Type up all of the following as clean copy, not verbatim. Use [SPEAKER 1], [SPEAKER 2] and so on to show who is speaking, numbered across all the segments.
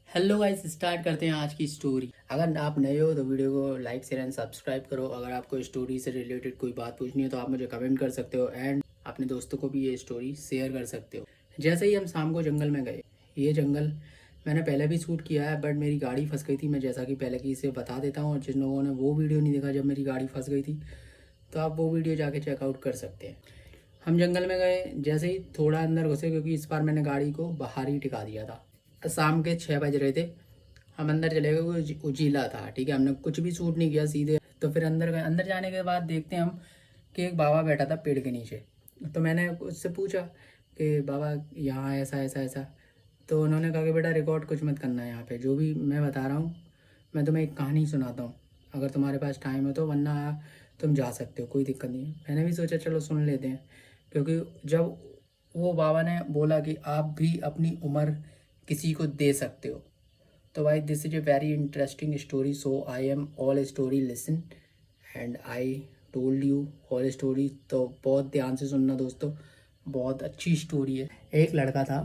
[SPEAKER 1] Hello guys, start करते हैं आज की स्टोरी। अगर आप नए हो तो वीडियो को लाइक शेयर एंड सब्सक्राइब करो। अगर आपको स्टोरी से रिलेटेड कोई बात पूछनी है तो आप मुझे कमेंट कर सकते हो एंड अपने दोस्तों को भी ये स्टोरी शेयर कर सकते हो। जैसे ही हम शाम को जंगल में गए, ये जंगल मैंने पहले भी शूट किया है बट मेरी गाड़ी फंस गई थी। मैं जैसा कि पहले की इसे बता देता हूँ, और जिन लोगों ने वो वीडियो नहीं देखा जब मेरी गाड़ी फंस गई थी तो आप वो वीडियो जाके चेकआउट कर सकते हैं। हम जंगल में गए, जैसे ही थोड़ा अंदर घुसे, क्योंकि इस बार मैंने गाड़ी को बाहर ही टिका दिया था। शाम के 6 बज रहे थे। हम अंदर चले गए, वो उजीला था। ठीक है, हमने कुछ भी शूट नहीं किया, सीधे तो फिर अंदर गए। अंदर जाने के बाद देखते हैं हम कि एक बाबा बैठा था पेड़ के नीचे। तो मैंने उससे पूछा कि बाबा यहाँ ऐसा ऐसा ऐसा। तो उन्होंने कहा कि बेटा रिकॉर्ड कुछ मत करना है यहाँ पे, जो भी मैं बता रहा हूँ मैं तुम्हें एक कहानी सुनाता हूँ, अगर तुम्हारे पास टाइम हो तो, वरना तुम जा सकते हो, कोई दिक्कत नहीं है। मैंने भी सोचा चलो सुन लेते हैं, क्योंकि जब वो बाबा ने बोला कि आप भी अपनी उम्र किसी को दे सकते हो, तो भाई this is a very interesting story, so I am all story listen and I told you all story. तो बहुत ध्यान से सुनना दोस्तों, बहुत अच्छी स्टोरी है। एक लड़का था,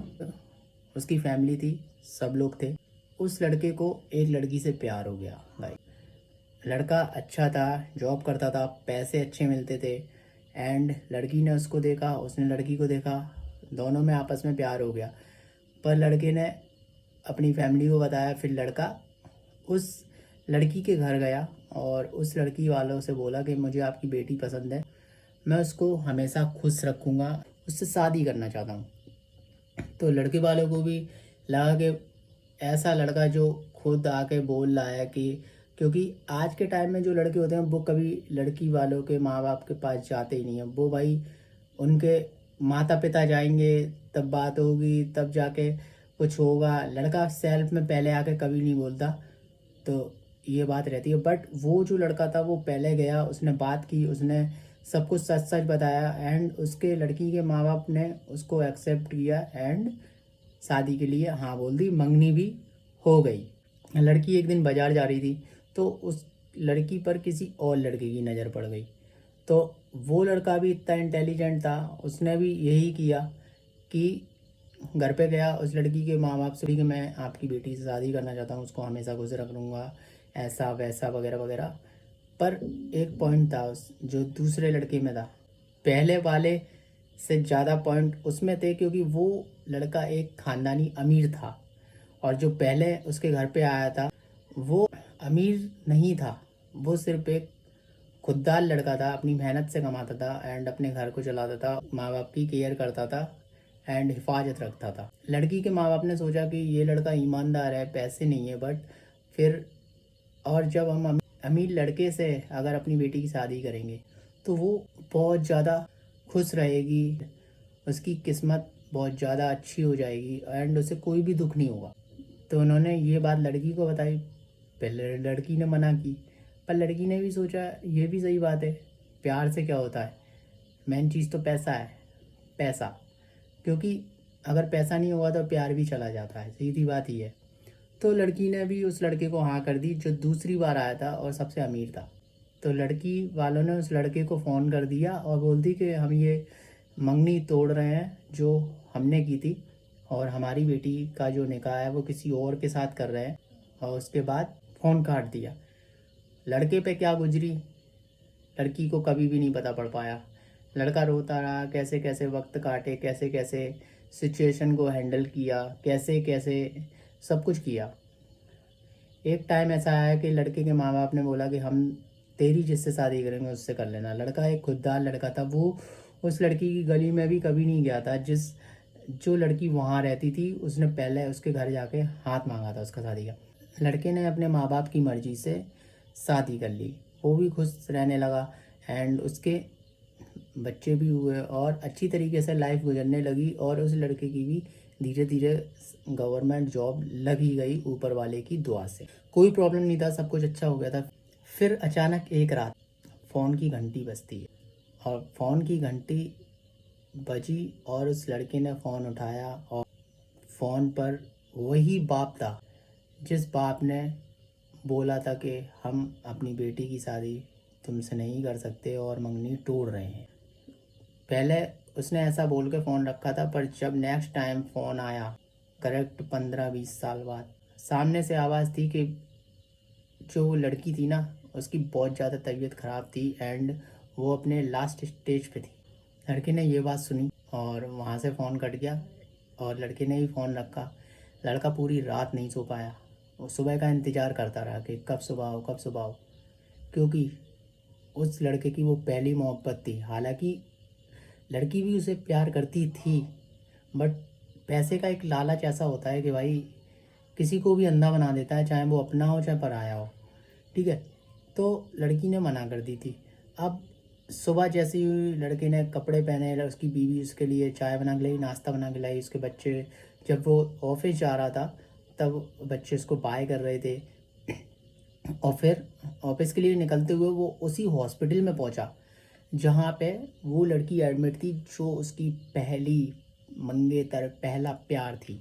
[SPEAKER 1] उसकी फैमिली थी, सब लोग थे। उस लड़के को एक लड़की से प्यार हो गया भाई। लड़का अच्छा था, जॉब करता था, पैसे अच्छे मिलते थे। एंड लड़की ने उसको देखा, उसने लड़की को देखा, दोनों में आपस में प्यार हो गया। पर लड़के ने अपनी फैमिली को बताया। फिर लड़का उस लड़की के घर गया और उस लड़की वालों से बोला कि मुझे आपकी बेटी पसंद है, मैं उसको हमेशा खुश रखूँगा, उससे शादी करना चाहता हूँ। तो लड़के वालों को भी लगा कि ऐसा लड़का जो खुद आके बोल रहा है कि, क्योंकि आज के टाइम में जो लड़के होते हैं वो कभी लड़की वालों के माँ बाप के पास जाते ही नहीं है। वो भाई उनके माता पिता जाएंगे तब बात होगी, तब जाके कुछ होगा। लड़का सेल्फ में पहले आके कभी नहीं बोलता। तो ये बात रहती है। बट वो जो लड़का था वो पहले गया, उसने बात की, उसने सब कुछ सच सच बताया एंड उसके लड़की के माँ बाप ने उसको एक्सेप्ट किया एंड शादी के लिए हाँ बोल दी, मंगनी भी हो गई। लड़की एक दिन बाजार जा रही थी तो उस लड़की पर किसी और लड़के की नज़र पड़ गई। तो वो लड़का भी इतना इंटेलिजेंट था, उसने भी यही किया कि घर पे गया, उस लड़की के माँ बाप से कि मैं आपकी बेटी से शादी करना चाहता हूँ, उसको हमेशा खुश रखूँगा, ऐसा वैसा वगैरह वगैरह। पर एक पॉइंट था उस जो दूसरे लड़के में था, पहले वाले से ज़्यादा पॉइंट उसमें थे, क्योंकि वो लड़का एक ख़ानदानी अमीर था और जो पहले उसके घर पे आया था वो अमीर नहीं था। वो सिर्फ एक खुददार लड़का था, अपनी मेहनत से कमाता था एंड अपने घर को चलाता था, माँ बाप की केयर करता था एंड हिफाजत रखता था। लड़की के माँ बाप ने सोचा कि ये लड़का ईमानदार है, पैसे नहीं है बट फिर, और जब हम अमीर लड़के से अगर अपनी बेटी की शादी करेंगे तो वो बहुत ज़्यादा खुश रहेगी, उसकी किस्मत बहुत ज़्यादा अच्छी हो जाएगी एंड उसे कोई भी दुख नहीं होगा। तो उन्होंने ये बात लड़की को बताई। पहले लड़की ने मना की, पर लड़की ने भी सोचा ये भी सही बात है, प्यार से क्या होता है, मेन चीज़ तो पैसा है, पैसा। क्योंकि अगर पैसा नहीं होगा तो प्यार भी चला जाता है, सीधी बात ही है। तो लड़की ने भी उस लड़के को हाँ कर दी जो दूसरी बार आया था और सबसे अमीर था। तो लड़की वालों ने उस लड़के को फ़ोन कर दिया और बोल दी कि हम ये मंगनी तोड़ रहे हैं जो हमने की थी, और हमारी बेटी का जो निकाह है वो किसी और के साथ कर रहे हैं। और उसके बाद फ़ोन काट दिया। लड़के पे क्या गुजरी लड़की को कभी भी नहीं पता पड़ पाया। लड़का रोता रहा, कैसे कैसे वक्त काटे, कैसे कैसे सिचुएशन को हैंडल किया, कैसे कैसे सब कुछ किया। एक टाइम ऐसा आया कि लड़के के माँ बाप ने बोला कि हम तेरी जिससे शादी करेंगे उससे कर लेना। लड़का एक खुददार लड़का था, वो उस लड़की की गली में भी कभी नहीं गया था। जो लड़की वहाँ रहती थी उसने पहले उसके घर जाके हाथ मांगा था उसका शादी का। लड़के ने अपने माँ बाप की मर्ज़ी से शादी कर ली, वो भी खुश रहने लगा एंड उसके बच्चे भी हुए और अच्छी तरीके से लाइफ गुजरने लगी। और उस लड़के की भी धीरे धीरे गवर्नमेंट जॉब लगी गई ऊपर वाले की दुआ से। कोई प्रॉब्लम नहीं था, सब कुछ अच्छा हो गया था। फिर अचानक एक रात फ़ोन की घंटी बजती है और फ़ोन की घंटी बजी और उस लड़के ने फ़ोन उठाया और फ़ोन पर वही बाप था जिस बाप ने बोला था कि हम अपनी बेटी की शादी तुमसे नहीं कर सकते और मंगनी तोड़ रहे हैं। पहले उसने ऐसा बोल के फ़ोन रखा था, पर जब नेक्स्ट टाइम फ़ोन आया करेक्ट 15-20 साल बाद, सामने से आवाज़ थी कि जो वो लड़की थी ना, उसकी बहुत ज़्यादा तबीयत ख़राब थी एंड वो अपने लास्ट स्टेज पे थी। लड़के ने ये बात सुनी और वहाँ से फ़ोन कट गया और लड़के ने ही फ़ोन रखा। लड़का पूरी रात नहीं सो पाया। वो सुबह का इंतज़ार करता रहा कि कब सुबह हो, कब सुबह हो, क्योंकि उस लड़के की वो पहली मोहब्बत थी। हालांकि लड़की भी उसे प्यार करती थी, बट पैसे का एक लालच ऐसा होता है कि भाई किसी को भी अंधा बना देता है, चाहे वो अपना हो चाहे पराया हो। ठीक है, तो लड़की ने मना कर दी थी। अब सुबह जैसे ही लड़के ने कपड़े पहने, उसकी बीवी उसके लिए चाय बना के लाई, नाश्ता बना के लाई, उसके बच्चे, जब वो ऑफिस जा रहा था तब बच्चे उसको बाय कर रहे थे। और फिर ऑफिस के लिए निकलते हुए वो उसी हॉस्पिटल में पहुंचा जहाँ पे वो लड़की एडमिट थी, जो उसकी पहली मंगेतर, पहला प्यार थी।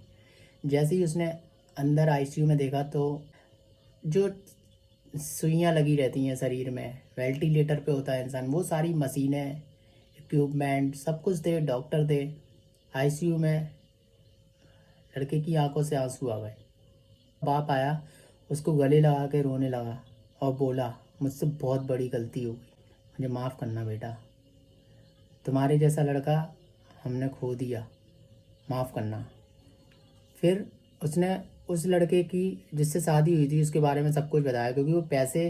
[SPEAKER 1] जैसे ही उसने अंदर आईसीयू में देखा तो जो सुइयाँ लगी रहती हैं शरीर में, वेंटिलेटर पे होता है इंसान, वो सारी मशीनें, इक्विपमेंट सब कुछ थे, डॉक्टर थे। आईसीयू में लड़के की आंखों से आंसू आ गए। बाप आया, उसको गले लगा के रोने लगा और बोला, मुझसे बहुत बड़ी गलती हो गई, मुझे माफ़ करना बेटा, तुम्हारे जैसा लड़का हमने खो दिया, माफ़ करना। फिर उसने उस लड़के की जिससे शादी हुई थी उसके बारे में सब कुछ बताया, क्योंकि वो पैसे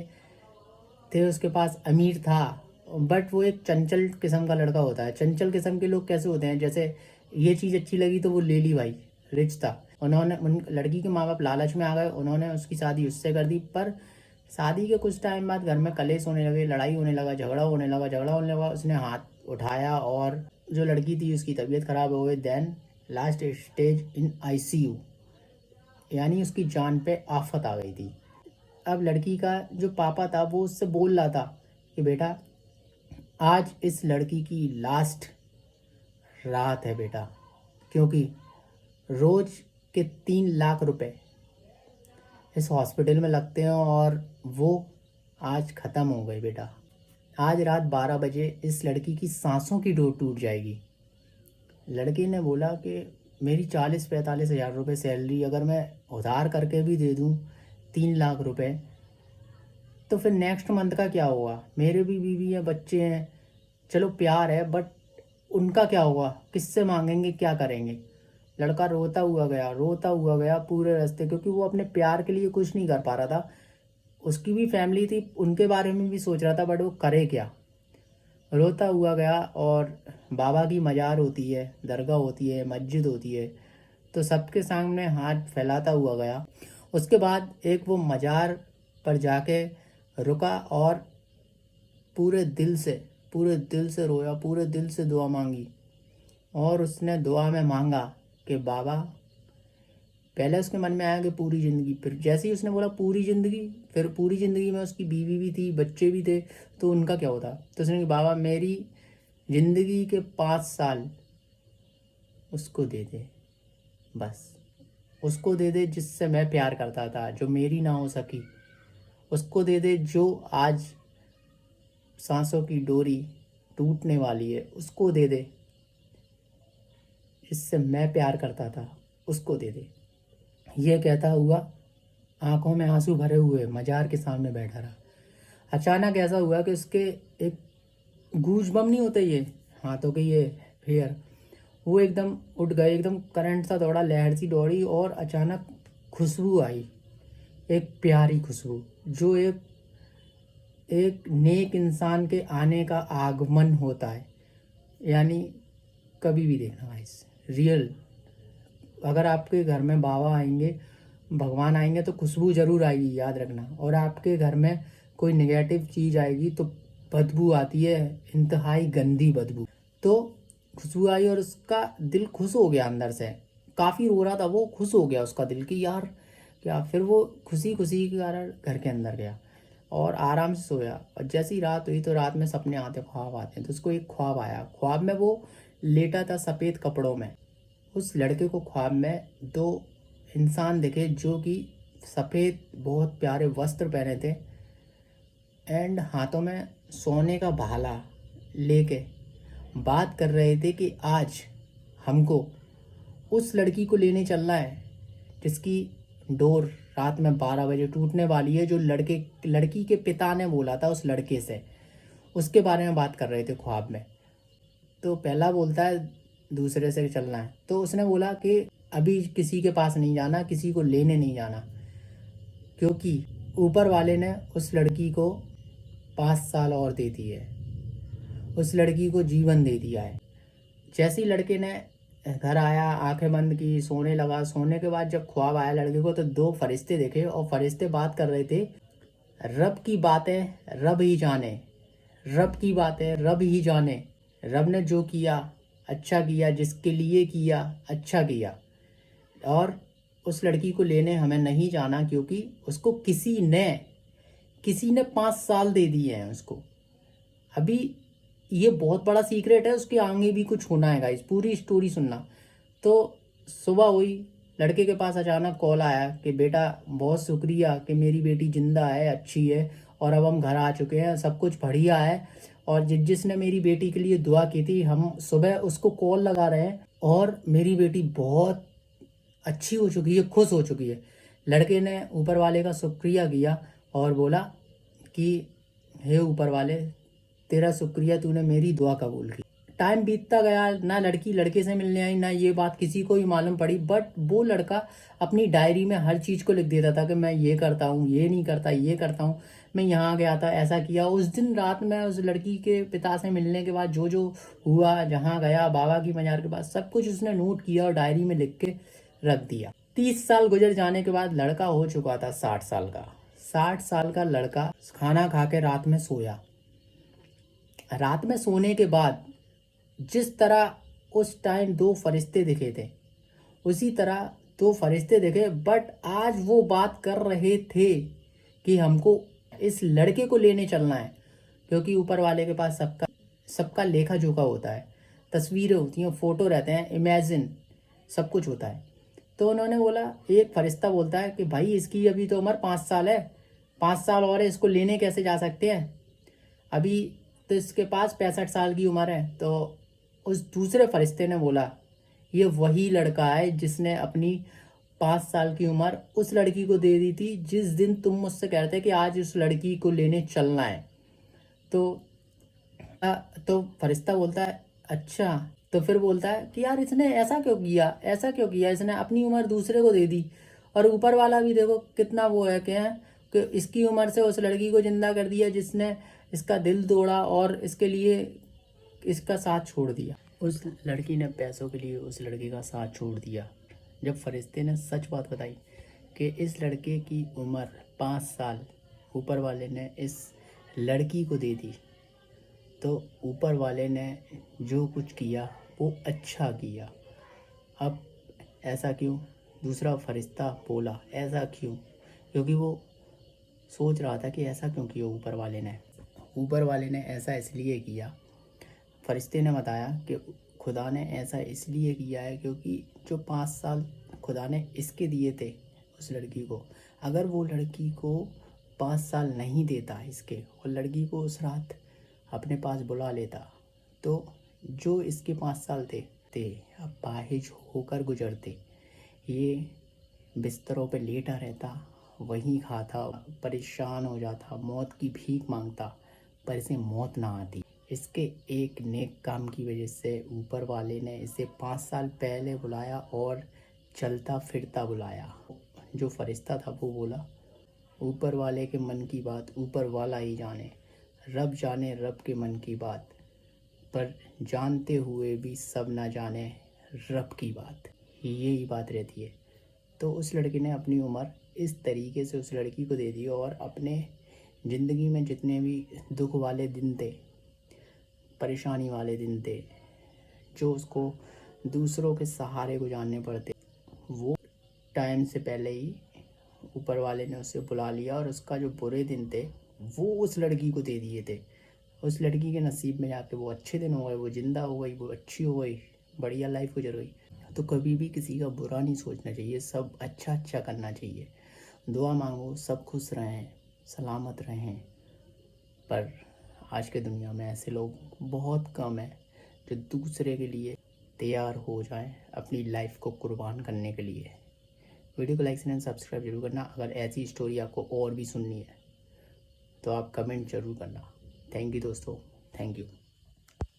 [SPEAKER 1] थे उसके पास, अमीर था, बट वो एक चंचल किस्म का लड़का होता है। चंचल किस्म के लोग कैसे होते हैं, जैसे ये चीज़ अच्छी लगी तो वो ले ली भाई, रिच था। उन्होंने उन लड़की के माँ बाप लालच में आ गए, उन्होंने उसकी शादी उससे कर दी। पर शादी के कुछ टाइम बाद घर में कलेश होने लगे, लड़ाई होने लगा, झगड़ा होने लगा। उसने हाथ उठाया और जो लड़की थी उसकी तबीयत खराब हो गई। Then last stage in ICU, यानी उसकी जान पे आफत आ गई थी। अब लड़की का जो पापा था वो उससे बोल रहा था कि बेटा आज इस लड़की की लास्ट रात है बेटा, क्योंकि रोज के 3 लाख रुपए इस हॉस्पिटल में लगते हैं और वो आज ख़त्म हो गए बेटा। आज रात 12 बजे इस लड़की की सांसों की डोर टूट जाएगी। लड़के ने बोला कि मेरी 40-45 हज़ार रुपये सैलरी अगर मैं उधार करके भी दे दूँ 3 लाख रुपए, तो फिर नेक्स्ट मंथ का क्या होगा? मेरे भी बीवी है, बच्चे हैं, चलो प्यार है, बट उनका क्या होगा? किससे मांगेंगे, क्या करेंगे? लड़का रोता हुआ गया पूरे रास्ते, क्योंकि वो अपने प्यार के लिए कुछ नहीं कर पा रहा था। उसकी भी फैमिली थी, उनके बारे में भी सोच रहा था, बट वो करे क्या? रोता हुआ गया और बाबा की मज़ार होती है, दरगाह होती है, मस्जिद होती है, तो सबके सामने हाथ फैलाता हुआ गया। उसके बाद एक वो मज़ार पर जाके रुका और पूरे दिल से रोया, पूरे दिल से दुआ मांगी। और उसने दुआ में मांगा कि बाबा, पहले उसके मन में आया कि पूरी ज़िंदगी, फिर जैसे ही उसने बोला पूरी ज़िंदगी, फिर पूरी ज़िंदगी में उसकी बीवी भी थी, बच्चे भी थे, तो उनका क्या होता? तो उसने कहा बाबा मेरी ज़िंदगी के 5 साल उसको दे दे, बस उसको दे दे जिससे मैं प्यार करता था, जो मेरी ना हो सकी। उसको दे दे जो आज सांसों की डोरी टूटने वाली है, उसको दे दे जिससे मैं प्यार करता था, उसको दे दे। ये कहता हुआ आंखों में आंसू भरे हुए मजार के सामने बैठा रहा। अचानक ऐसा हुआ कि उसके एक गूजबम नहीं होते ये हाथों के, ये हेयर, वो एकदम उठ गए, एकदम करंट सा दौड़ा, लहर सी दौड़ी और अचानक खुशबू आई, एक प्यारी खुशबू, जो एक एक नेक इंसान के आने का आगमन होता है। यानी कभी भी देखना गाइस, रियल, अगर आपके घर में बाबा आएंगे, भगवान आएंगे, तो खुशबू ज़रूर आएगी, याद रखना। और आपके घर में कोई नेगेटिव चीज़ आएगी तो बदबू आती है, इंतहाई गंदी बदबू। तो खुशबू आई और उसका दिल खुश हो गया अंदर से। काफ़ी रो रहा था वो, खुश हो गया उसका दिल कि यार क्या। फिर वो खुशी खुशी के कारण घर के अंदर गया और आराम से सोया। और जैसी रात हुई तो रात में सपने आते, ख्वाब आते हैं, तो उसको एक ख्वाब आया। ख्वाब में वो लेटा था सफ़ेद कपड़ों में। उस लड़के को ख्वाब में 2 इंसान दिखे जो कि सफ़ेद बहुत प्यारे वस्त्र पहने थे एंड हाथों में सोने का भाला लेके बात कर रहे थे कि आज हमको उस लड़की को लेने चलना है जिसकी डोर रात में 12 बजे टूटने वाली है, जो लड़की के पिता ने बोला था उस लड़के से, उसके बारे में बात कर रहे थे ख्वाब में। तो पहला बोलता है दूसरे से चलना है, तो उसने बोला कि अभी किसी के पास नहीं जाना, किसी को लेने नहीं जाना, क्योंकि ऊपर वाले ने उस लड़की को 5 साल और दे दिए है, उस लड़की को जीवन दे दिया है। जैसे ही लड़के ने घर आया, आंखें बंद की, सोने लगा। सोने के बाद जब ख्वाब आया लड़के को, तो 2 फरिश्ते देखे और फरिश्ते बात कर रहे थे, रब की बातें रब ही जाने, रब की बातें रब ही जाने, रब ने जो किया अच्छा किया, जिसके लिए किया अच्छा किया। और उस लड़की को लेने हमें नहीं जाना, क्योंकि उसको किसी ने 5 साल दे दिए हैं उसको। अभी ये बहुत बड़ा सीक्रेट है, उसके आगे भी कुछ होना है गाइस, पूरी स्टोरी सुनना। तो सुबह हुई, लड़के के पास अचानक कॉल आया कि बेटा बहुत शुक्रिया कि मेरी बेटी जिंदा है, अच्छी है, और अब हम घर आ चुके हैं, सब कुछ बढ़िया है। और जिसने मेरी बेटी के लिए दुआ की थी, हम सुबह उसको कॉल लगा रहे हैं और मेरी बेटी बहुत अच्छी हो चुकी है, खुश हो चुकी है। लड़के ने ऊपर वाले का शुक्रिया किया और बोला कि हे ऊपर वाले, तेरा शुक्रिया, तूने मेरी दुआ कबूल की। टाइम बीतता गया, ना लड़की लड़के से मिलने आई, ना ये बात किसी को भी मालूम पड़ी। बट वो लड़का अपनी डायरी में हर चीज़ को लिख देता था कि मैं ये करता हूँ, ये नहीं करता, ये करता हूँ, मैं यहाँ गया था, ऐसा किया। उस दिन रात में उस लड़की के पिता से मिलने के बाद जो जो हुआ, जहाँ गया, बाबा की मजार के पास, सब कुछ उसने नोट किया और डायरी में लिख के रख दिया। 30 साल गुजर जाने के बाद लड़का हो चुका था 60 साल का। 60 साल का लड़का खाना खा के रात में सोया। रात में सोने के बाद जिस तरह उस टाइम 2 फरिश्ते दिखे थे, उसी तरह 2 फरिश्ते दिखे। बट आज वो बात कर रहे थे कि हमको इस लड़के को लेने चलना है, क्योंकि ऊपर वाले के पास सबका सबका लेखा जोखा होता है, तस्वीरें होती हैं, फोटो रहते हैं, इमेजिन सब कुछ होता है। तो उन्होंने बोला, एक फरिश्ता बोलता है कि भाई इसकी अभी तो उम्र 5 साल है, 5 साल और है, इसको लेने कैसे जा सकते हैं, अभी तो इसके पास 65 साल की उम्र है। तो उस दूसरे फरिश्ते ने बोला, ये वही लड़का है जिसने अपनी 5 साल की उम्र उस लड़की को दे दी थी, जिस दिन तुम मुझसे कहते कि आज उस लड़की को लेने चलना है। तो तो फरिश्ता बोलता है अच्छा। तो फिर बोलता है कि यार इसने ऐसा क्यों किया, ऐसा क्यों किया, इसने अपनी उम्र दूसरे को दे दी, और ऊपर वाला भी देखो कितना वो है क्या है कि इसकी उम्र से उस लड़की को जिंदा कर दिया जिसने इसका दिल तोड़ा और इसके लिए इसका साथ छोड़ दिया। उस लड़की ने पैसों के लिए उस लड़के का साथ छोड़ दिया। जब फरिश्ते ने सच बात बताई कि इस लड़के की उम्र 5 साल ऊपर वाले ने इस लड़की को दे दी, तो ऊपर वाले ने जो कुछ किया वो अच्छा किया। अब ऐसा क्यों? दूसरा फरिश्ता बोला, ऐसा क्यों? क्योंकि वो सोच रहा था कि ऐसा क्यों किया ऊपर वाले ने। ऊपर वाले ने ऐसा इसलिए किया, फरिश्ते ने बताया कि खुदा ने ऐसा इसलिए किया है क्योंकि जो 5 साल खुदा ने इसके दिए थे उस लड़की को, अगर वो लड़की को 5 साल नहीं देता इसके और लड़की को उस रात अपने पास बुला लेता, तो जो इसके 5 साल थे अब पाहिज होकर गुजरते। ये बिस्तरों पे लेटा रहता, वहीं खाता, परेशान हो जाता, मौत की भीख मांगता, पर इसे मौत ना आती। इसके एक नेक काम की वजह से ऊपर वाले ने इसे 5 साल पहले बुलाया और चलता फिरता बुलाया। जो फरिश्ता था वो बोला, ऊपर वाले के मन की बात ऊपर वाला ही जाने रब के मन की बात, पर जानते हुए भी सब ना जाने रब की बात। यही बात रहती है। तो उस लड़के ने अपनी उम्र इस तरीके से उस लड़की को दे दी और अपने ज़िंदगी में जितने भी दुख वाले दिन थे, परेशानी वाले दिन थे, जो उसको दूसरों के सहारे गुजारने पड़ते, वो टाइम से पहले ही ऊपर वाले ने उसे बुला लिया और उसका जो बुरे दिन थे वो उस लड़की को दे दिए थे। उस लड़की के नसीब में जाके वो अच्छे दिन हो गए, वो ज़िंदा हो गई, वो अच्छी हो गई, बढ़िया लाइफ गुजर गई। तो कभी भी किसी का बुरा नहीं सोचना चाहिए, सब अच्छा अच्छा करना चाहिए। दुआ मांगो सब खुश रहें, सलामत रहें। पर आज के दुनिया में ऐसे लोग बहुत कम हैं जो दूसरे के लिए तैयार हो जाएं अपनी लाइफ को कुर्बान करने के लिए। वीडियो को लाइक शेयर एंड सब्सक्राइब जरूर करना। अगर ऐसी स्टोरी आपको और भी सुननी है तो आप कमेंट जरूर करना। थैंक यू दोस्तों, थैंक यू।